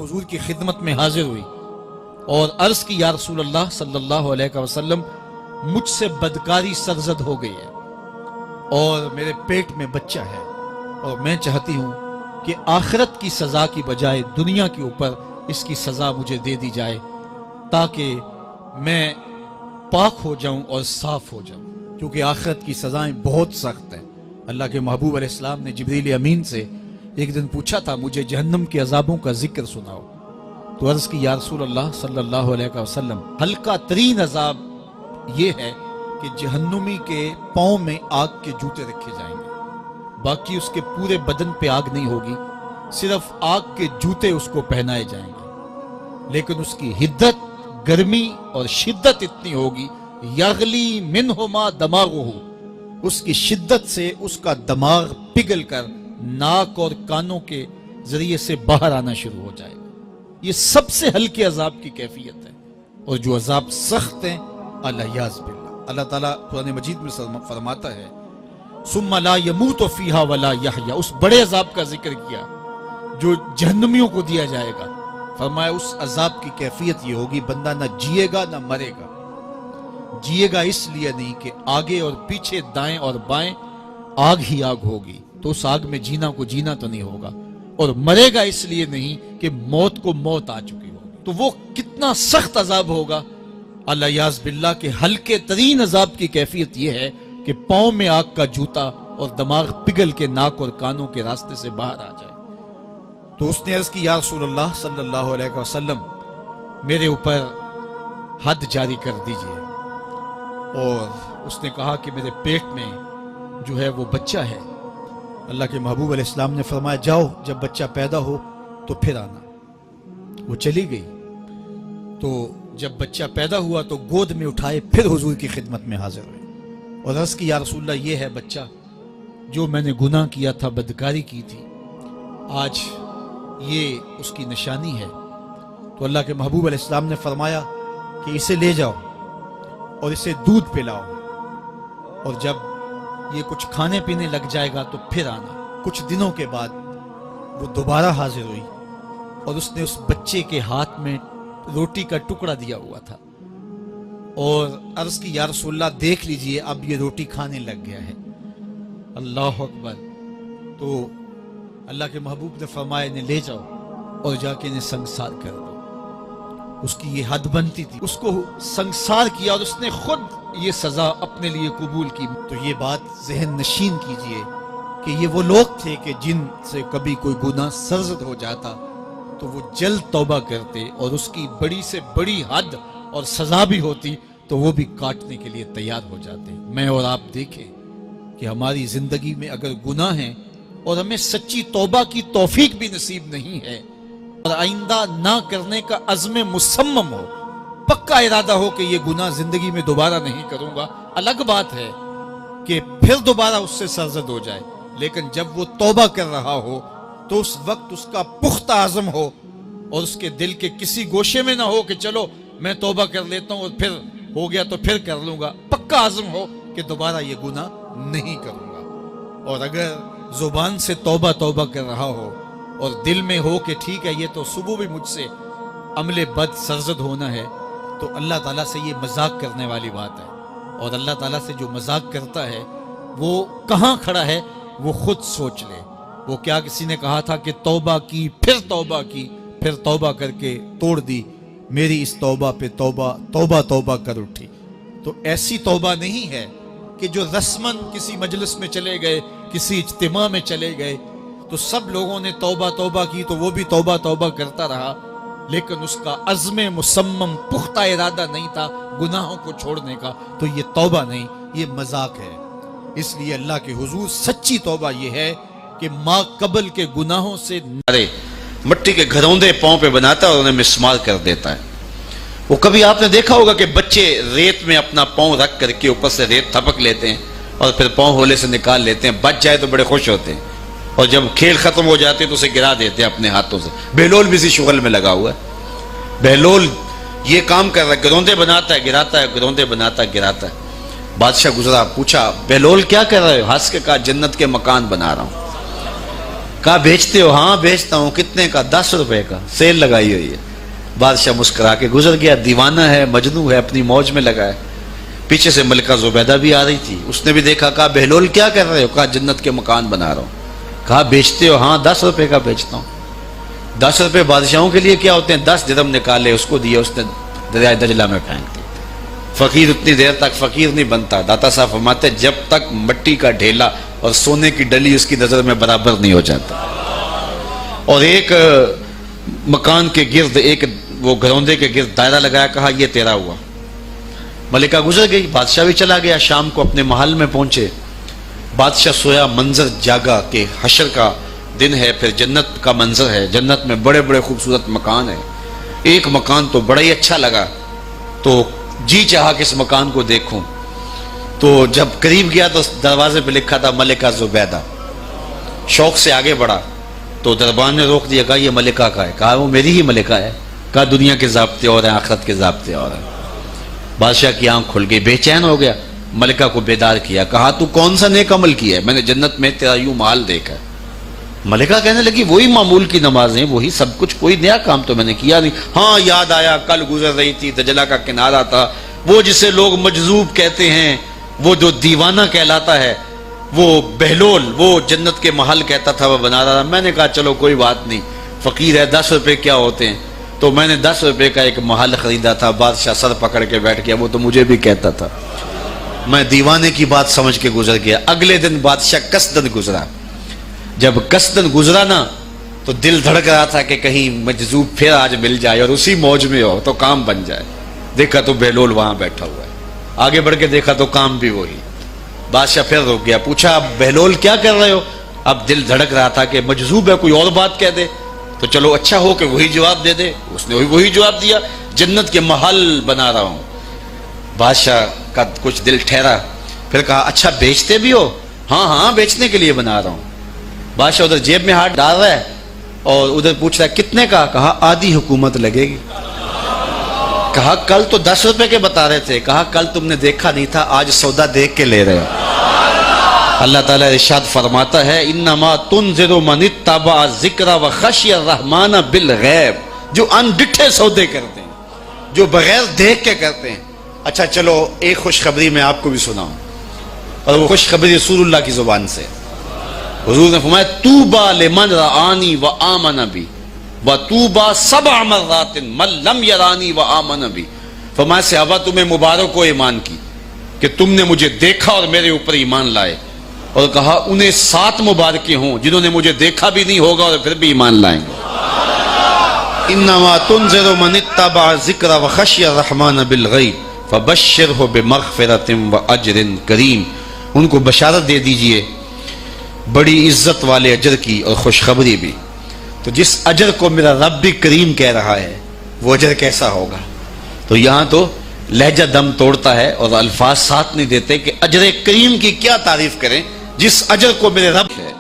حضور کی خدمت میں حاضر ہوئی اور عرض کی یا رسول اللہ صلی اللہ علیہ وسلم مجھ سے بدکاری سرزد ہو گئی ہے اور میرے پیٹ میں بچہ ہے اور میں چاہتی ہوں کہ آخرت کی سزا کی بجائے دنیا کے اوپر اس کی سزا مجھے دے دی جائے تاکہ میں پاک ہو جاؤں اور صاف ہو جاؤں، کیونکہ آخرت کی سزائیں بہت سخت ہیں۔ اللہ کے محبوب علیہ السلام نے جبریل امین سے ایک دن پوچھا تھا مجھے جہنم کے عذابوں کا ذکر سناؤ، تو عرض کی یا رسول اللہ صلی اللہ علیہ وسلم ہلکا ترین عذاب یہ ہے کہ جہنمی کے پاؤں میں آگ کے جوتے رکھے جائیں گے، باقی اس کے پورے بدن پہ آگ نہیں ہوگی، صرف آگ کے جوتے اس کو پہنائے جائیں گے، لیکن اس کی حدت، گرمی اور شدت اتنی ہوگی یغلی منہما دماغہ، اس کی شدت سے اس کا دماغ پگھل کر ناک اور کانوں کے ذریعے سے باہر آنا شروع ہو جائے گا۔ یہ سب سے ہلکے عذاب کی کیفیت ہے، اور جو عذاب سخت ہیں الیاذ باللہ، اللہ تعالیٰ قرآن مجید میں فرماتا ہے ثم لا يموت فیہا ولا یحیا، اس بڑے عذاب کا ذکر کیا جو جہنمیوں کو دیا جائے گا، فرمایا اس عذاب کی کیفیت یہ ہوگی بندہ نہ جیے گا نہ مرے گا۔ جیے گا اس لیے نہیں کہ آگے اور پیچھے دائیں اور بائیں آگ ہی آگ ہوگی، تو اس آگ میں جینا کو جینا تو نہیں ہوگا، اور مرے گا اس لیے نہیں کہ موت کو موت آ چکی ہوگی۔ تو وہ کتنا سخت عذاب ہوگا الیاذ باللہ کہ ہلکے ترین عذاب کی کیفیت یہ ہے کہ پاؤں میں آگ کا جوتا اور دماغ پگھل کے ناک اور کانوں کے راستے سے باہر آ جائے۔ تو اس نے عرض کی یا رسول اللہ صلی اللہ علیہ وسلم میرے اوپر حد جاری کر دیجئے، اور اس نے کہا کہ میرے پیٹ میں جو ہے وہ بچہ ہے۔ اللہ کے محبوب علیہ السلام نے فرمایا جاؤ جب بچہ پیدا ہو تو پھر آنا۔ وہ چلی گئی، تو جب بچہ پیدا ہوا تو گود میں اٹھائے پھر حضور کی خدمت میں حاضر ہوئے اور عرض کی یا رسول اللہ یہ ہے بچہ جو میں نے گناہ کیا تھا، بدکاری کی تھی، آج یہ اس کی نشانی ہے۔ تو اللہ کے محبوب علیہ السلام نے فرمایا کہ اسے لے جاؤ اور اسے دودھ پلاؤ، اور جب یہ کچھ کھانے پینے لگ جائے گا تو پھر آنا۔ کچھ دنوں کے بعد وہ دوبارہ حاضر ہوئی اور اس نے اس بچے کے ہاتھ میں روٹی کا ٹکڑا دیا ہوا تھا اور عرض کی یا رسول اللہ دیکھ لیجئے اب یہ روٹی کھانے لگ گیا ہے۔ اللہ اکبر۔ تو اللہ کے محبوب نے فرمایا انہیں لے جاؤ اور جا کے انہیں سنگسار کر دو۔ اس کی یہ حد بنتی تھی، اس کو سنگسار کیا اور اس نے خود یہ سزا اپنے لیے قبول کی۔ تو یہ بات ذہن نشین کیجئے کہ یہ وہ لوگ تھے کہ جن سے کبھی کوئی گناہ سرزد ہو جاتا تو وہ جلد توبہ کرتے، اور اس کی بڑی سے بڑی حد اور سزا بھی ہوتی تو وہ بھی کاٹنے کے لیے تیار ہو جاتے۔ میں اور آپ دیکھیں کہ ہماری زندگی میں اگر گناہ ہیں اور ہمیں سچی توبہ کی توفیق بھی نصیب نہیں ہے اور آئندہ نہ کرنے کا عزم مصمم ہو، پکا ارادہ ہو کہ یہ گناہ زندگی میں دوبارہ نہیں کروں گا، الگ بات ہے کہ پھر دوبارہ اس سے سرزد ہو جائے، لیکن جب وہ توبہ کر رہا ہو تو اس وقت اس کا پختہ عزم ہو اور اس کے دل کے کسی گوشے میں نہ ہو کہ چلو میں توبہ کر لیتا ہوں اور پھر ہو گیا تو پھر کر لوں گا، پکا عزم ہو کہ دوبارہ یہ گناہ نہیں کروں گا۔ اور اگر زبان سے توبہ توبہ کر رہا ہو اور دل میں ہو کہ ٹھیک ہے یہ تو صبح بھی مجھ سے عمل بد سرزد ہونا ہے، تو اللہ تعالیٰ سے یہ مذاق کرنے والی بات ہے، اور اللہ تعالیٰ سے جو مذاق کرتا ہے وہ کہاں کھڑا ہے وہ خود سوچ لے۔ وہ کیا کسی نے کہا تھا کہ توبہ کی پھر توبہ کی پھر توبہ کر کے توڑ دی، میری اس توبہ پہ توبہ توبہ توبہ کر اٹھی۔ تو ایسی توبہ نہیں ہے کہ جو رسماً کسی مجلس میں چلے گئے، کسی اجتماع میں چلے گئے تو سب لوگوں نے توبہ توبہ کی تو وہ بھی توبہ توبہ کرتا رہا، لیکن اس کا عزم مصمم پختہ ارادہ نہیں تھا گناہوں کو چھوڑنے کا، تو یہ توبہ نہیں، یہ مذاق ہے۔ اس لیے اللہ کے حضور سچی توبہ یہ ہے کہ ماں قبل کے گناہوں سے مٹی کے گھروندے پاؤں پہ بناتا ہے اور انہیں مسمار کر دیتا ہے۔ وہ کبھی آپ نے دیکھا ہوگا کہ بچے ریت میں اپنا پاؤں رکھ کر کے اوپر سے ریت تھپک لیتے ہیں اور پھر پاؤں ہولے سے نکال لیتے ہیں، بچ جائے تو بڑے خوش ہوتے ہیں، اور جب کھیل ختم ہو جاتے تو اسے گرا دیتے ہیں اپنے ہاتھوں سے۔ بہلول بھی اسی شغل میں لگا ہوا ہے، بہلول یہ کام کر رہا ہے، گروندے بناتا ہے گراتا ہے، گروندے بناتا ہے گراتا ہے۔ بادشاہ گزرا، پوچھا بہلول کیا کر رہے ہو؟ ہنس کے کہا جنت کے مکان بنا رہا ہوں۔ کہا بیچتے ہو؟ ہاں بیچتا ہوں. کتنے کا؟ 10 روپے کا. سیل لگائی ہوئی ہے. بادشاہ مسکرا کے گزر گیا. دیوانہ ہے، مجنوں ہے، اپنی موج میں لگا ہے. پیچھے سے ملکہ زبیدہ بھی آ رہی تھی. اس نے بھی دیکھا. کہا بہلول کیا کر رہے ہو؟ کہا جنت کے مکان بنا رہا ہوں. کہا بیچتے ہو؟ ہاں 10 روپے کا بیچتا ہوں. 10 روپے بادشاہوں کے لیے کیا ہوتے ہیں؟ 10 درہم نکالے، اس کو دیے، اس نے دریائے دجلہ میں پھینک دیا. فقیر اتنی دیر تک فقیر نہیں بنتا. داتا صاحب فرماتے جب تک مٹی کا ڈھیلا اور سونے کی ڈلی اس کی نظر میں برابر نہیں ہو جاتا. اور ایک مکان کے گرد، ایک وہ گروندے کے گرد دائرہ لگایا. کہا یہ تیرا ہوا. ملکہ گزر گئی. بادشاہ بھی چلا گیا. شام کو اپنے محل میں پہنچے. بادشاہ سویا. منظر جاگا کہ حشر کا دن ہے، پھر جنت کا منظر ہے. جنت میں بڑے بڑے خوبصورت مکان ہیں. ایک مکان تو بڑا ہی اچھا لگا تو جی چاہا کہ اس مکان کو دیکھوں. تو جب قریب گیا تو دروازے پہ لکھا تھا ملکہ زبیدہ. شوق سے آگے بڑھا تو دربان نے روک دیا. کہا یہ ملکہ کا ہے. کہا وہ میری ہی ملکہ ہے. کہا دنیا کے ضابطے اور ہیں، آخرت کے ضابطے اور ہیں. بادشاہ کی آنکھ کھل گئی. بے چین ہو گیا. ملکہ کو بیدار کیا. کہا تو کون سا نیک عمل کیا ہے؟ میں نے جنت میں تیرا یوں محال دیکھا ہے. ملکہ کہنے لگی وہی معمول کی نمازیں، وہی سب کچھ، کوئی نیا کام تو میں نے کیا نہیں. ہاں یاد آیا کل گزر رہی تھی، دجلہ کا کنارہ تھا، وہ جسے لوگ مجذوب کہتے ہیں، وہ جو دیوانہ کہلاتا ہے، وہ بہلول، وہ جنت کے محل کہتا تھا وہ بنا رہا تھا. میں نے کہا چلو کوئی بات نہیں، فقیر ہے، 10 روپے کیا ہوتے ہیں. تو میں نے 10 روپے کا ایک محل خریدا تھا. بادشاہ سر پکڑ کے بیٹھ گیا. وہ تو مجھے بھی کہتا تھا. میں دیوانے کی بات سمجھ کے گزر گیا. اگلے دن بادشاہ قصدن گزرا. جب قصدن گزرا نا تو دل دھڑک رہا تھا کہ کہیں مجذوب پھر آج مل جائے اور اسی موج میں ہو تو کام بن جائے. دیکھا تو بہلول وہاں بیٹھا ہوا ہے. آگے بڑھ کے دیکھا تو کام بھی وہی. بادشاہ پھر رک گیا. پوچھا اب بہلول کیا کر رہے ہو؟ اب دل دھڑک رہا تھا کہ مجذوب ہے، کوئی اور بات کہہ دے تو چلو اچھا ہو کہ وہی جواب دے دے. اس نے وہی جواب دیا، جنت کے محل بنا رہا ہوں. بادشاہ کا کچھ دل ٹھہرا. پھر کہا اچھا بیچتے بھی ہو؟ ہاں ہاں بیچنے کے لیے بنا رہا ہوں. بادشاہ ادھر جیب میں ہاتھ ڈال رہا ہے اور ادھر پوچھ رہا ہے کتنے کا؟ کہا آدھی حکومت لگے گی. کہا کل تو 10 روپے کے بتا رہے تھے. کہا کل تم نے دیکھا نہیں تھا، آج سودا دیکھ کے لے رہے ہو. اللہ تعالیٰ ارشاد فرماتا ہے انما تنذر من اتبع ذکر وخشی الرحمن بالغیب. جو ان ڈٹھے سودے کرتے ہیں، جو بغیر دیکھ کے کرتے ہیں. اچھا چلو ایک خوشخبری میں آپ کو بھی سناؤں، اور وہ خوشخبری رسول اللہ کی زبان سے. حضور نے فرمایا توبا لمن رآنی وآمن بی وتوبا 7 مرات من لم یرانی وآمن بی. فرمایا صحابہ تمہیں مبارک ہو ایمان کی کہ تم نے مجھے دیکھا اور میرے اوپر ایمان لائے. اور کہا انہیں 7 مبارکیں ہوں جنہوں نے مجھے دیکھا بھی نہیں ہوگا اور پھر بھی ایمان لائیں گے. انما تنذر من اتبع ذکر وخشی الرحمن بالغیب فبشرہ بمغفرۃ واجر کریم. ان کو بشارت دے دیجئے بڑی عزت والے اجر کی اور خوشخبری بھی. تو جس اجر کو میرا رب بھی کریم کہہ رہا ہے وہ اجر کیسا ہوگا. تو یہاں تو لہجہ دم توڑتا ہے اور الفاظ ساتھ نہیں دیتے کہ اجر کریم کی کیا تعریف کریں جس اجر کو میرے رب ہے.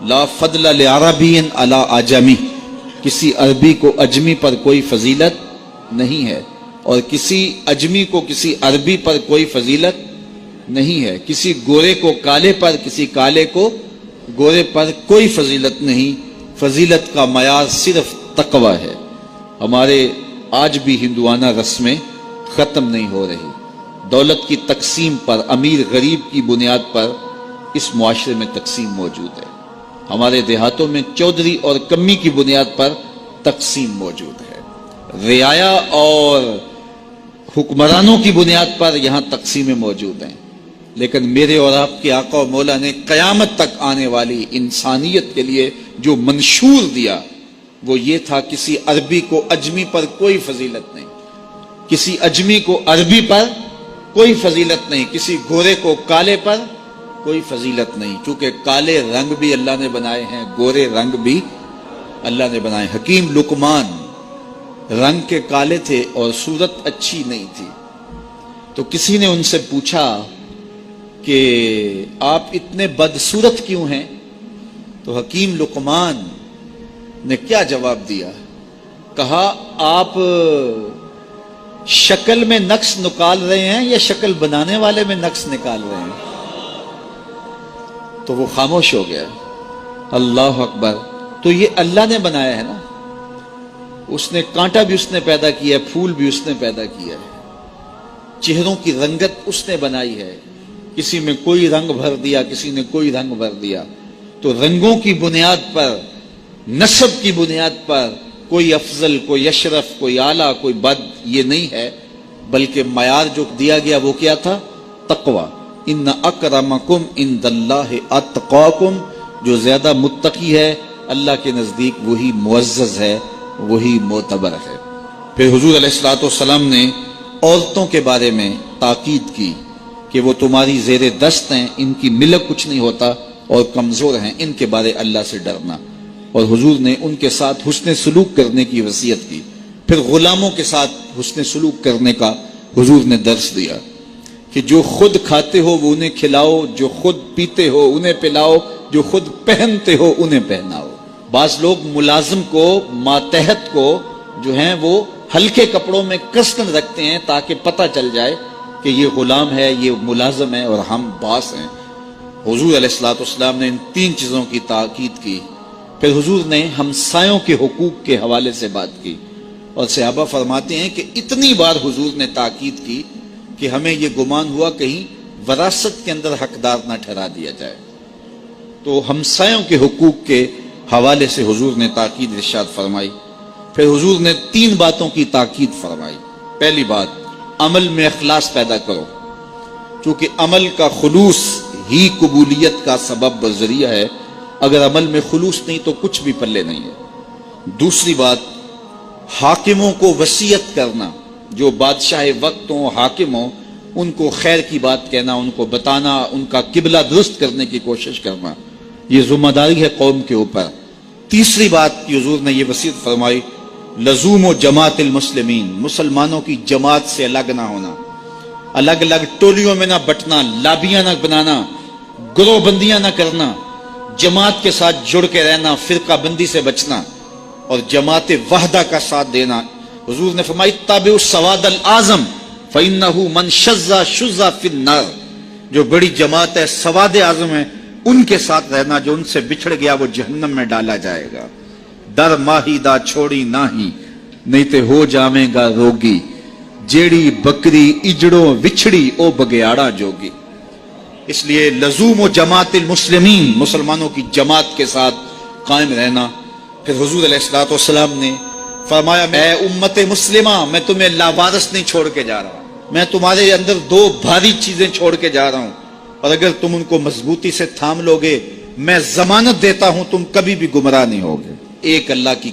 لا فضل لعربی علی اعجمی. کسی عربی کو اجمی پر کوئی فضیلت نہیں ہے اور کسی اجمی کو کسی عربی پر کوئی فضیلت نہیں ہے. کسی گورے کو کالے پر، کسی کالے کو گورے پر کوئی فضیلت نہیں. فضیلت کا معیار صرف تقوی ہے. ہمارے آج بھی ہندوانہ رسمیں ختم نہیں ہو رہی. دولت کی تقسیم پر، امیر غریب کی بنیاد پر اس معاشرے میں تقسیم موجود ہے. ہمارے دیہاتوں میں چودھری اور کمی کی بنیاد پر تقسیم موجود ہے. رعایا اور حکمرانوں کی بنیاد پر یہاں تقسیمیں موجود ہیں. لیکن میرے اور آپ کے آقا و مولا نے قیامت تک آنے والی انسانیت کے لیے جو منشور دیا وہ یہ تھا کسی عربی کو اجمی پر کوئی فضیلت نہیں، کسی اجمی کو عربی پر کوئی فضیلت نہیں، کسی گورے کو کالے پر کوئی فضیلت نہیں. کیونکہ کالے رنگ بھی اللہ نے بنائے ہیں، گورے رنگ بھی اللہ نے بنائے. حکیم لقمان رنگ کے کالے تھے اور صورت اچھی نہیں تھی. تو کسی نے ان سے پوچھا کہ آپ اتنے بدصورت کیوں ہیں؟ تو حکیم لقمان نے کیا جواب دیا؟ کہا آپ شکل میں نقص نکال رہے ہیں یا شکل بنانے والے میں نقص نکال رہے ہیں؟ تو وہ خاموش ہو گیا. اللہ اکبر. تو یہ اللہ نے بنایا ہے نا, اس نے کانٹا بھی اس نے پیدا کیا ہے, پھول بھی اس نے پیدا کیا ہے, چہروں کی رنگت اس نے بنائی ہے, کسی میں کوئی رنگ بھر دیا, کسی نے کوئی رنگ بھر دیا. تو رنگوں کی بنیاد پر, نسب کی بنیاد پر کوئی افضل, کوئی اشرف, کوئی اعلیٰ, کوئی بد, یہ نہیں ہے, بلکہ معیار جو دیا گیا وہ کیا تھا؟ تقوی. ان اکرمکم عند اللہ اتقاکم, جو زیادہ متقی ہے اللہ کے نزدیک وہی معزز ہے, وہی معتبر ہے. پھر حضور علیہ الصلوۃ والسلام نے عورتوں کے بارے میں تاکید کی کہ وہ تمہاری زیر دست ہیں, ان کی ملک کچھ نہیں ہوتا اور کمزور ہیں, ان کے بارے اللہ سے ڈرنا. اور حضور نے ان کے ساتھ حسن سلوک کرنے کی وصیت کی. پھر غلاموں کے ساتھ حسن سلوک کرنے کا حضور نے درس دیا کہ جو خود کھاتے ہو وہ انہیں کھلاؤ, جو خود پیتے ہو انہیں پلاؤ, جو خود پہنتے ہو انہیں پہناؤ. بعض لوگ ملازم کو, ماتحت کو جو ہیں وہ ہلکے کپڑوں میں کسن رکھتے ہیں تاکہ پتہ چل جائے کہ یہ غلام ہے, یہ ملازم ہے اور ہم باس ہیں. حضور علیہ الصلوۃ والسلام نے ان 3 چیزوں کی تاکید کی. پھر حضور نے ہمسایوں کے حقوق کے حوالے سے بات کی, اور صحابہ فرماتے ہیں کہ اتنی بار حضور نے تاکید کی کہ ہمیں یہ گمان ہوا کہیں وراثت کے اندر حقدار نہ ٹھہرا دیا جائے. تو ہمسایوں کے حقوق کے حوالے سے حضور نے تاکید ارشاد فرمائی. پھر حضور نے 3 باتوں کی تاکید فرمائی. پہلی بات, عمل میں اخلاص پیدا کرو, چونکہ عمل کا خلوص ہی قبولیت کا سبب و ذریعہ ہے. اگر عمل میں خلوص نہیں تو کچھ بھی پلے نہیں ہے. دوسری بات, حاکموں کو وصیت کرنا, جو بادشاہ وقت ہوں, حاکم ہوں, ان کو خیر کی بات کہنا, ان کو بتانا, ان کا قبلہ درست کرنے کی کوشش کرنا, یہ ذمہ داری ہے قوم کے اوپر. تیسری بات کی حضور نے یہ وصیت فرمائی, لزوم و جماعت المسلمین, مسلمانوں کی جماعت سے الگ نہ ہونا, الگ الگ ٹولیوں میں نہ بٹنا, لابیاں نہ بنانا, گروہ بندیاں نہ کرنا, جماعت کے ساتھ جڑ کے رہنا, فرقہ بندی سے بچنا اور جماعت وحدہ کا ساتھ دینا. حضور نے فرمائی, تابع السواد الاعظم فإنہ من شذ شذ فی النار, جو بڑی جماعت ہے, سواد اعظم ہے, ان کے ساتھ رہنا, جو ان سے بچھڑ گیا وہ جہنم میں ڈالا جائے گا. در ماہی دا چھوڑی ناہی, نہیں تے ہو جاویں گا روگی, جیڑی بکری اجڑوں وچھڑی او بگیاڑا جوگی. اس لیے لزوم و جماعت المسلمین, مسلمانوں کی جماعت کے ساتھ قائم رہنا. پھر حضور علیہ الصلوۃ والسلام نے فرمایا, اے امت مسلمہ, میں تمہیں لاوارث نہیں چھوڑ کے جا رہا, میں تمہارے اندر 2 بھاری چیزیں چھوڑ کے جا رہا ہوں, اور اگر تم ان کو مضبوطی سے تھام لوگے, میں ضمانت دیتا ہوں تم کبھی بھی گمراہ نہیں ہوگے. ایک اللہ کی